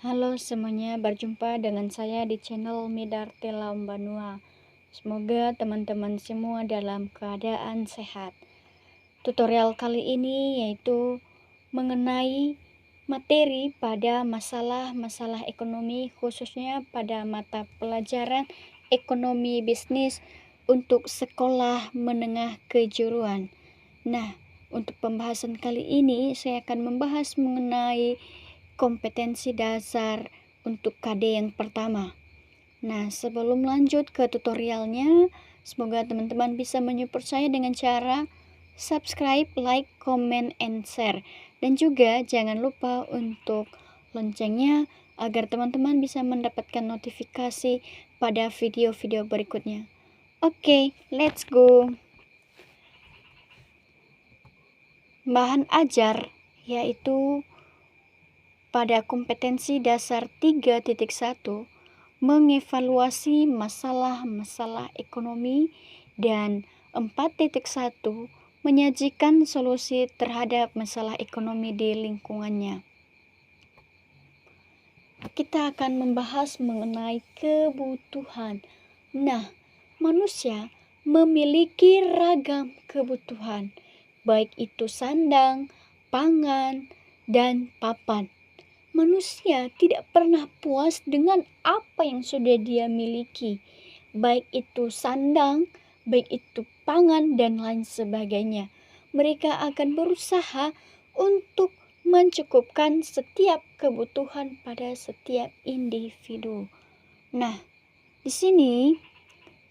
Halo semuanya, berjumpa dengan saya di channel Midartela Umbanua. Semoga teman-teman semua dalam keadaan sehat. Tutorial kali ini yaitu mengenai materi pada masalah-masalah ekonomi, khususnya pada mata pelajaran ekonomi bisnis untuk sekolah menengah kejuruan. Nah, untuk pembahasan kali ini saya akan membahas mengenai kompetensi dasar untuk KD yang pertama. Nah, sebelum lanjut ke tutorialnya, semoga teman-teman bisa menyupport saya dengan cara subscribe, like, comment, and share. Dan juga jangan lupa untuk loncengnya agar teman-teman bisa mendapatkan notifikasi pada video-video berikutnya. Oke, let's go. Bahan ajar yaitu pada kompetensi dasar 3.1 mengevaluasi masalah-masalah ekonomi, dan 4.1 menyajikan solusi terhadap masalah ekonomi di lingkungannya. Kita akan membahas mengenai kebutuhan. Nah, manusia memiliki ragam kebutuhan, baik itu sandang, pangan, dan papan. Manusia tidak pernah puas dengan apa yang sudah dia miliki, baik itu sandang, baik itu pangan, dan lain sebagainya. Mereka akan berusaha untuk mencukupkan setiap kebutuhan pada setiap individu. Nah, di sini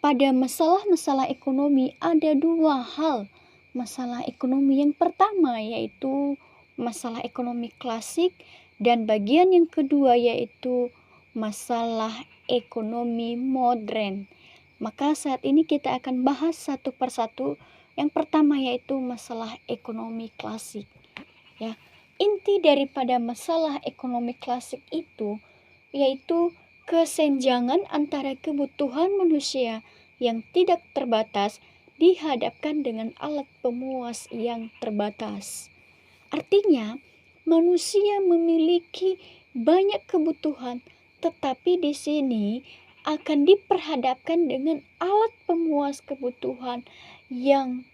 pada masalah-masalah ekonomi ada dua hal. Masalah ekonomi yang pertama yaitu masalah ekonomi klasik, dan bagian yang kedua yaitu masalah ekonomi modern. Maka saat ini kita akan bahas satu persatu. Yang pertama yaitu masalah ekonomi klasik. Ya, inti daripada masalah ekonomi klasik itu yaitu kesenjangan antara kebutuhan manusia yang tidak terbatas dihadapkan dengan alat pemuas yang terbatas. Artinya, manusia memiliki banyak kebutuhan, tetapi di sini akan diperhadapkan dengan alat pemuas kebutuhan yang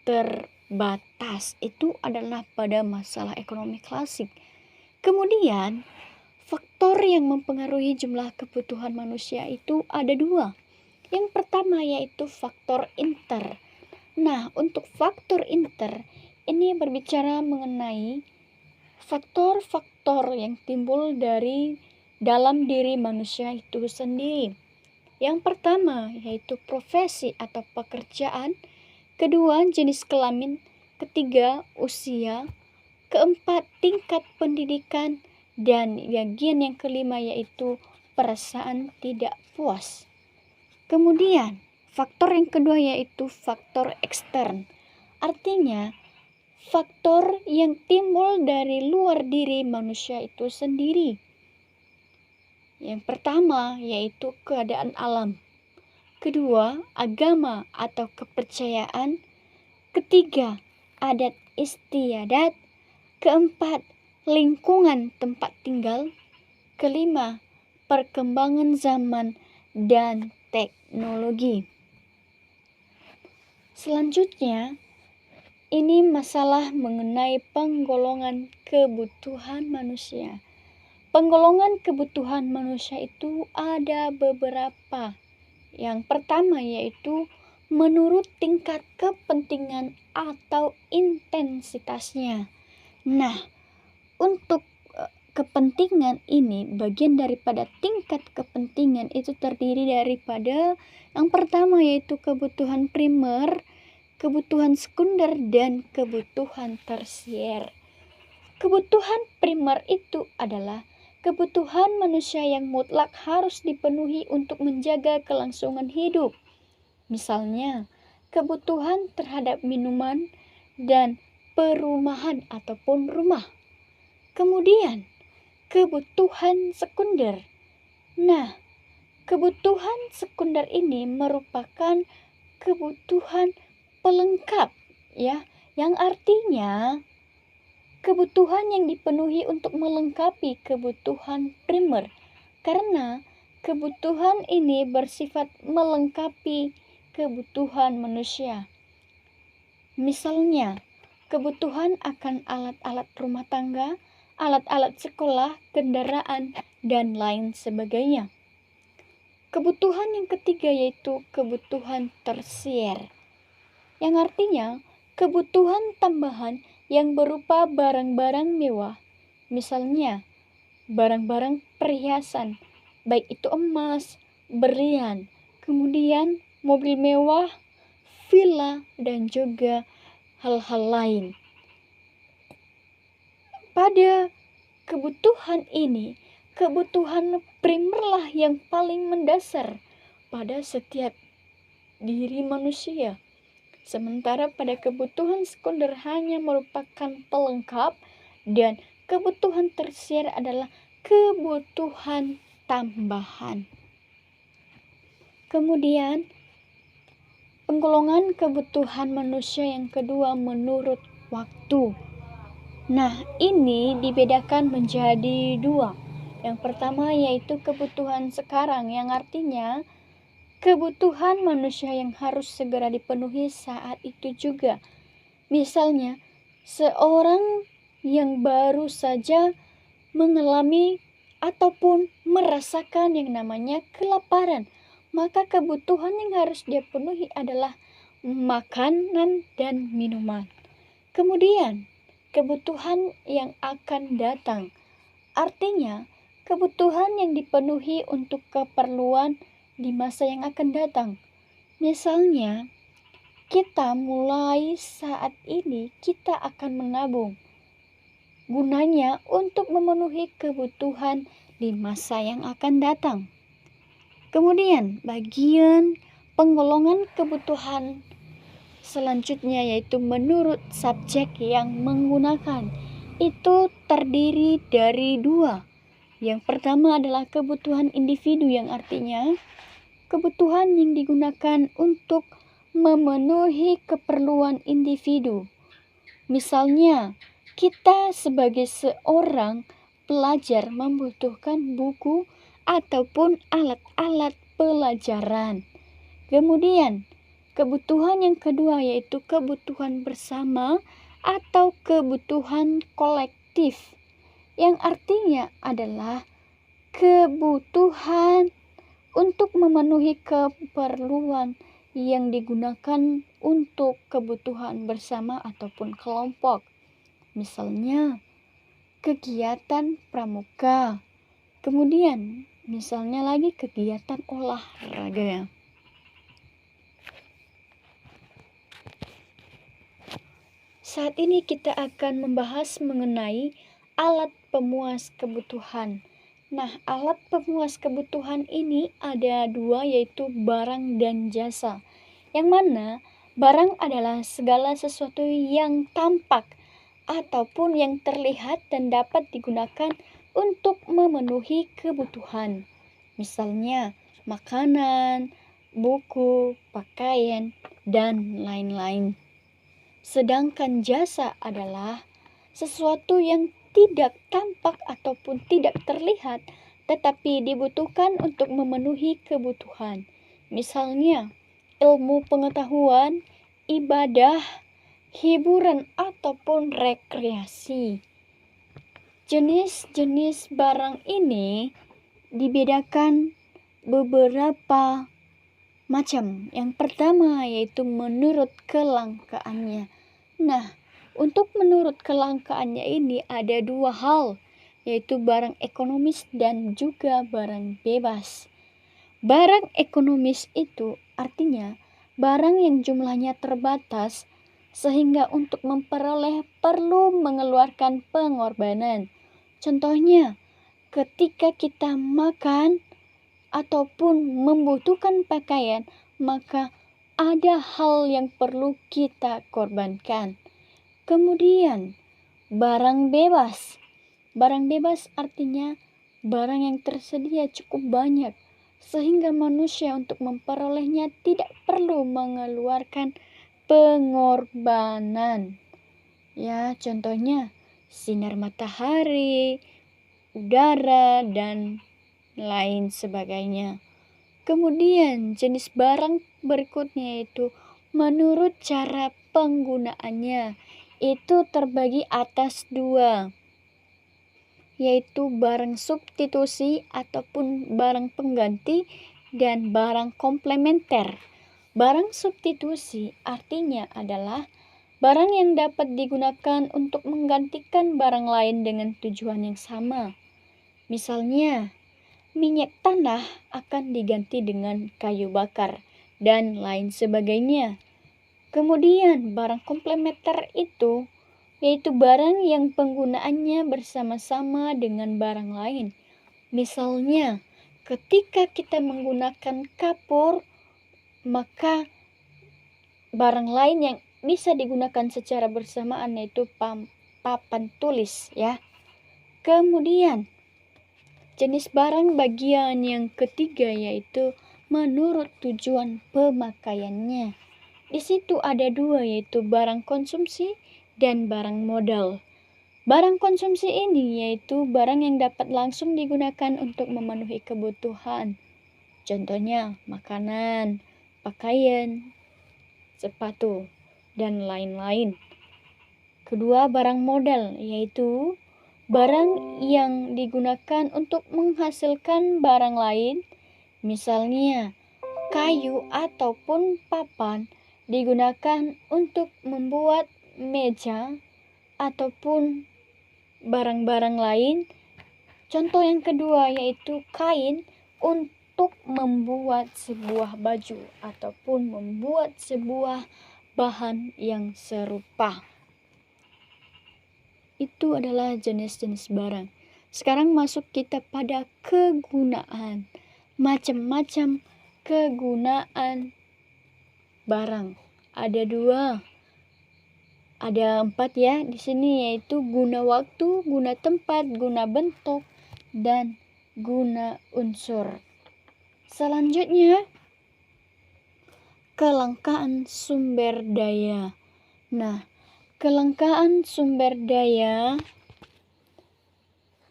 terbatas. Itu adalah pada masalah ekonomi klasik. Kemudian, faktor yang mempengaruhi jumlah kebutuhan manusia itu ada dua. Yang pertama yaitu faktor inter. Nah, untuk faktor inter ini berbicara mengenai faktor-faktor yang timbul dari dalam diri manusia itu sendiri. Yang pertama yaitu profesi atau pekerjaan, kedua jenis kelamin, ketiga usia, keempat tingkat pendidikan, dan bagian yang kelima yaitu perasaan tidak puas. Kemudian faktor yang kedua yaitu faktor ekstern. Artinya faktor yang timbul dari luar diri manusia itu sendiri. Yang pertama yaitu keadaan alam, kedua agama atau kepercayaan, ketiga adat istiadat, keempat lingkungan tempat tinggal, kelima perkembangan zaman dan teknologi. Selanjutnya ini masalah mengenai penggolongan kebutuhan manusia. Penggolongan kebutuhan manusia itu ada beberapa. Yang pertama yaitu menurut tingkat kepentingan atau intensitasnya. Nah, untuk kepentingan ini, bagian daripada tingkat kepentingan itu terdiri daripada yang pertama yaitu kebutuhan primer, kebutuhan sekunder, dan kebutuhan tersier. Kebutuhan primer itu adalah kebutuhan manusia yang mutlak harus dipenuhi untuk menjaga kelangsungan hidup. Misalnya, kebutuhan terhadap minuman dan perumahan ataupun rumah. Kemudian, kebutuhan sekunder. Nah, kebutuhan sekunder ini merupakan kebutuhan pelengkap, ya, yang artinya kebutuhan yang dipenuhi untuk melengkapi kebutuhan primer, karena kebutuhan ini bersifat melengkapi kebutuhan manusia. Misalnya, kebutuhan akan alat-alat rumah tangga, alat-alat sekolah, kendaraan, dan lain sebagainya. Kebutuhan yang ketiga yaitu kebutuhan tersier, yang artinya kebutuhan tambahan yang berupa barang-barang mewah, misalnya barang-barang perhiasan, baik itu emas, berlian, kemudian mobil mewah, villa, dan juga hal-hal lain. Pada kebutuhan ini, kebutuhan primerlah yang paling mendasar pada setiap diri manusia. Sementara pada kebutuhan sekunder hanya merupakan pelengkap dan kebutuhan tersier adalah kebutuhan tambahan. Kemudian, penggolongan kebutuhan manusia yang kedua menurut waktu. Nah, ini dibedakan menjadi dua. Yang pertama yaitu kebutuhan sekarang, yang artinya kebutuhan manusia yang harus segera dipenuhi saat itu juga. Misalnya, seorang yang baru saja mengalami ataupun merasakan yang namanya kelaparan, maka kebutuhan yang harus dia penuhi adalah makanan dan minuman. Kemudian, kebutuhan yang akan datang, artinya kebutuhan yang dipenuhi untuk keperluan di masa yang akan datang. Misalnya, kita mulai saat ini kita akan menabung. Gunanya untuk memenuhi kebutuhan di masa yang akan datang. Kemudian, bagian penggolongan kebutuhan selanjutnya yaitu menurut subjek yang menggunakan. Itu terdiri dari dua. Yang pertama adalah kebutuhan individu, yang artinya kebutuhan yang digunakan untuk memenuhi keperluan individu. Misalnya, kita sebagai seorang pelajar membutuhkan buku ataupun alat-alat pelajaran. Kemudian, kebutuhan yang kedua yaitu kebutuhan bersama atau kebutuhan kolektif, yang artinya adalah kebutuhan untuk memenuhi keperluan yang digunakan untuk kebutuhan bersama ataupun kelompok. Misalnya, kegiatan pramuka. Kemudian, misalnya lagi kegiatan olahraga. Saat ini kita akan membahas mengenai alat pemuas kebutuhan. Nah, alat pemuas kebutuhan ini ada dua, yaitu barang dan jasa. Yang mana barang adalah segala sesuatu yang tampak ataupun yang terlihat dan dapat digunakan untuk memenuhi kebutuhan. Misalnya makanan, buku, pakaian, dan lain-lain. Sedangkan jasa adalah sesuatu yang tidak tampak ataupun tidak terlihat, tetapi dibutuhkan untuk memenuhi kebutuhan. Misalnya, ilmu pengetahuan, ibadah, hiburan, ataupun rekreasi. Jenis-jenis barang ini dibedakan beberapa macam. Yang pertama yaitu menurut kelangkaannya. Nah, untuk menurut kelangkaannya ini ada dua hal, yaitu barang ekonomis dan juga barang bebas. Barang ekonomis itu artinya barang yang jumlahnya terbatas sehingga untuk memperoleh perlu mengeluarkan pengorbanan. Contohnya, ketika kita makan ataupun membutuhkan pakaian, maka ada hal yang perlu kita korbankan. Kemudian, barang bebas. Barang bebas artinya barang yang tersedia cukup banyak, sehingga manusia untuk memperolehnya tidak perlu mengeluarkan pengorbanan. Ya, contohnya sinar matahari, udara, dan lain sebagainya. Kemudian jenis barang berikutnya yaitu menurut cara penggunaannya, itu terbagi atas dua, yaitu barang substitusi ataupun barang pengganti dan barang komplementer. Barang substitusi artinya adalah barang yang dapat digunakan untuk menggantikan barang lain dengan tujuan yang sama. Misalnya, minyak tanah akan diganti dengan kayu bakar dan lain sebagainya. Kemudian barang komplementer itu yaitu barang yang penggunaannya bersama-sama dengan barang lain. Misalnya, ketika kita menggunakan kapur, maka barang lain yang bisa digunakan secara bersamaan yaitu papan tulis ya. Kemudian jenis barang bagian yang ketiga yaitu menurut tujuan pemakaiannya. Di situ ada dua, yaitu barang konsumsi dan barang modal. Barang konsumsi ini yaitu barang yang dapat langsung digunakan untuk memenuhi kebutuhan. Contohnya makanan, pakaian, sepatu, dan lain-lain. Kedua, barang modal yaitu barang yang digunakan untuk menghasilkan barang lain. Misalnya kayu ataupun papan digunakan untuk membuat meja ataupun barang-barang lain. Contoh yang kedua yaitu kain untuk membuat sebuah baju ataupun membuat sebuah bahan yang serupa. Itu adalah jenis-jenis barang. Sekarang masuk kita pada kegunaan. Macam-macam kegunaan barang. Ada dua, ada 4 ya di sini, yaitu guna waktu, guna tempat, guna bentuk, dan guna unsur. Selanjutnya, kelangkaan sumber daya. Nah, kelangkaan sumber daya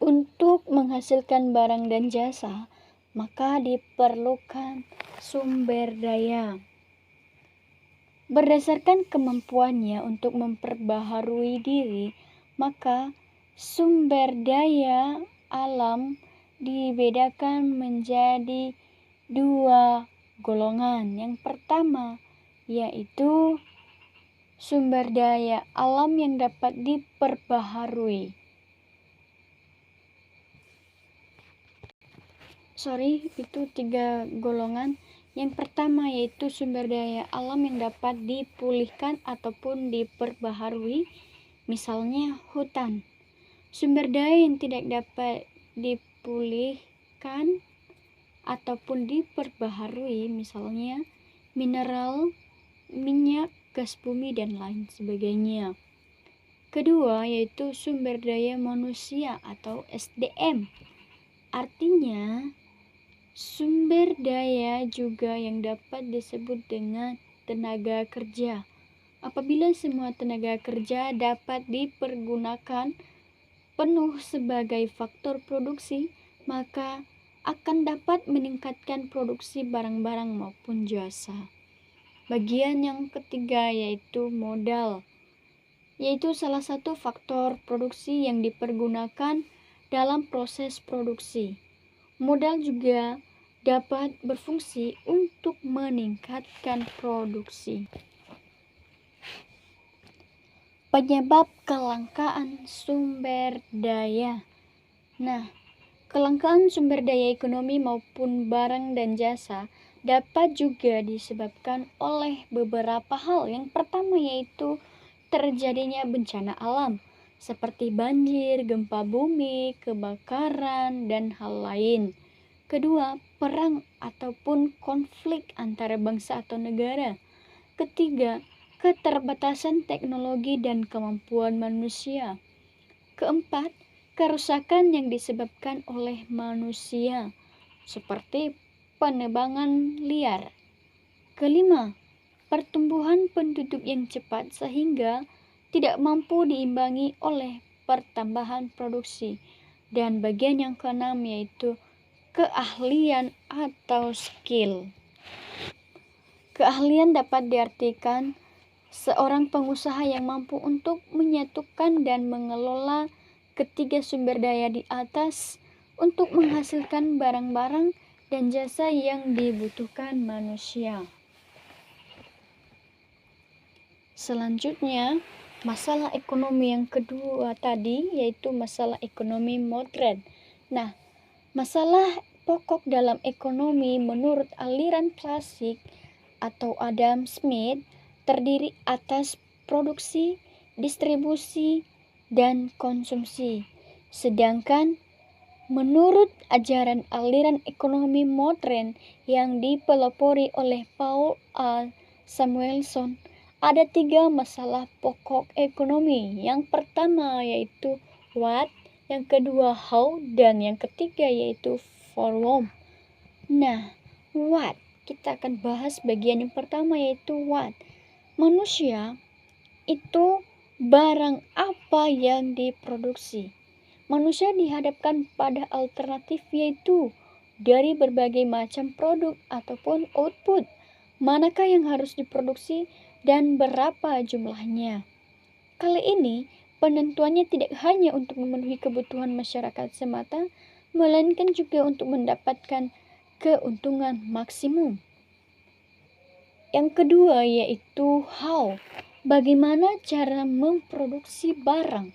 untuk menghasilkan barang dan jasa, maka diperlukan sumber daya. Berdasarkan kemampuannya untuk memperbaharui diri, maka sumber daya alam dibedakan menjadi dua golongan. Yang pertama yaitu sumber daya alam yang dapat diperbaharui. Itu 3 golongan. Yang pertama yaitu sumber daya alam yang dapat dipulihkan ataupun diperbaharui, misalnya hutan. Sumber daya yang tidak dapat dipulihkan ataupun diperbaharui, misalnya mineral, minyak, gas bumi, dan lain sebagainya. Kedua yaitu sumber daya manusia atau SDM. Artinya sumber daya juga yang dapat disebut dengan tenaga kerja. Apabila semua tenaga kerja dapat dipergunakan penuh sebagai faktor produksi, maka akan dapat meningkatkan produksi barang-barang maupun jasa. Bagian yang ketiga yaitu modal, yaitu salah satu faktor produksi yang dipergunakan dalam proses produksi. Modal juga dapat berfungsi untuk meningkatkan produksi. Penyebab kelangkaan sumber daya. Nah, kelangkaan sumber daya ekonomi maupun barang dan jasa dapat juga disebabkan oleh beberapa hal. Yang pertama yaitu terjadinya bencana alam seperti banjir, gempa bumi, kebakaran, dan hal lain. Kedua, perang ataupun konflik antara bangsa atau negara. Ketiga, keterbatasan teknologi dan kemampuan manusia. Keempat, kerusakan yang disebabkan oleh manusia, seperti penebangan liar. Kelima, pertumbuhan penduduk yang cepat sehingga tidak mampu diimbangi oleh pertambahan produksi. Dan bagian yang keenam yaitu keahlian atau skill. Keahlian dapat diartikan seorang pengusaha yang mampu untuk menyatukan dan mengelola ketiga sumber daya di atas untuk menghasilkan barang-barang dan jasa yang dibutuhkan manusia. Selanjutnya, masalah ekonomi yang kedua tadi yaitu masalah ekonomi modern. Nah, masalah pokok dalam ekonomi menurut aliran klasik atau Adam Smith terdiri atas produksi, distribusi, dan konsumsi. Sedangkan menurut ajaran aliran ekonomi modern yang dipelopori oleh Paul A. Samuelson, ada 3 masalah pokok ekonomi. Yang pertama yaitu what, yang kedua how, dan yang ketiga yaitu for whom. Nah, what? Kita akan bahas bagian yang pertama yaitu what. Manusia itu barang apa yang diproduksi. Manusia dihadapkan pada alternatif yaitu dari berbagai macam produk ataupun output. Manakah yang harus diproduksi dan berapa jumlahnya? Kali ini penentuannya tidak hanya untuk memenuhi kebutuhan masyarakat semata, melainkan juga untuk mendapatkan keuntungan maksimum. Yang kedua yaitu how. Bagaimana cara memproduksi barang?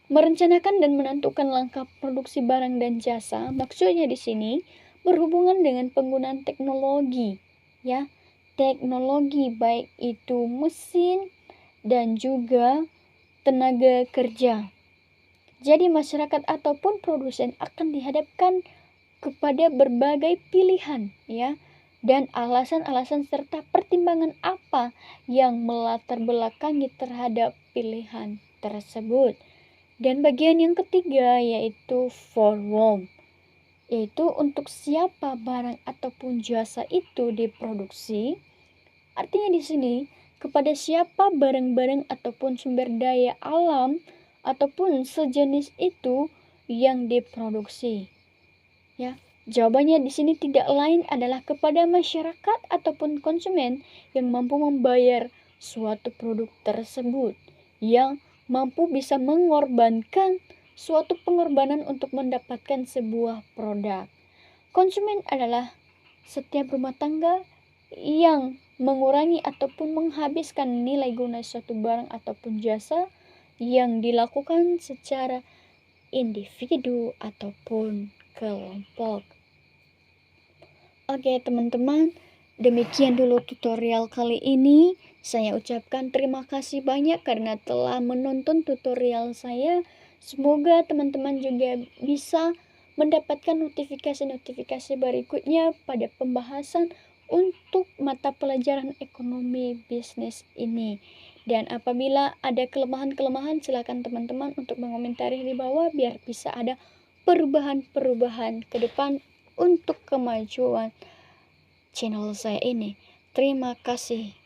Merencanakan dan menentukan langkah produksi barang dan jasa, maksudnya di sini berhubungan dengan penggunaan teknologi, ya. Teknologi baik itu mesin dan juga tenaga kerja. Jadi masyarakat ataupun produsen akan dihadapkan kepada berbagai pilihan, ya. Dan alasan-alasan serta pertimbangan apa yang melatar belakangi terhadap pilihan tersebut. Dan bagian yang ketiga yaitu for whom, yaitu untuk siapa barang ataupun jasa itu diproduksi. Artinya di sini kepada siapa barang-barang ataupun sumber daya alam ataupun sejenis itu yang diproduksi. Ya, jawabannya di sini tidak lain adalah kepada masyarakat ataupun konsumen yang mampu membayar suatu produk tersebut, yang mampu bisa mengorbankan suatu pengorbanan untuk mendapatkan sebuah produk. Konsumen adalah setiap rumah tangga yang mengurangi ataupun menghabiskan nilai guna suatu barang ataupun jasa yang dilakukan secara individu ataupun kelompok. Oke teman-teman, demikian dulu tutorial kali ini. Saya ucapkan terima kasih banyak karena telah menonton tutorial saya. Semoga teman-teman juga bisa mendapatkan notifikasi-notifikasi berikutnya pada pembahasan untuk mata pelajaran ekonomi bisnis ini. Dan apabila ada kelemahan-kelemahan, silakan teman-teman untuk mengomentari di bawah biar bisa ada perubahan-perubahan ke depan untuk kemajuan channel saya ini. Terima kasih.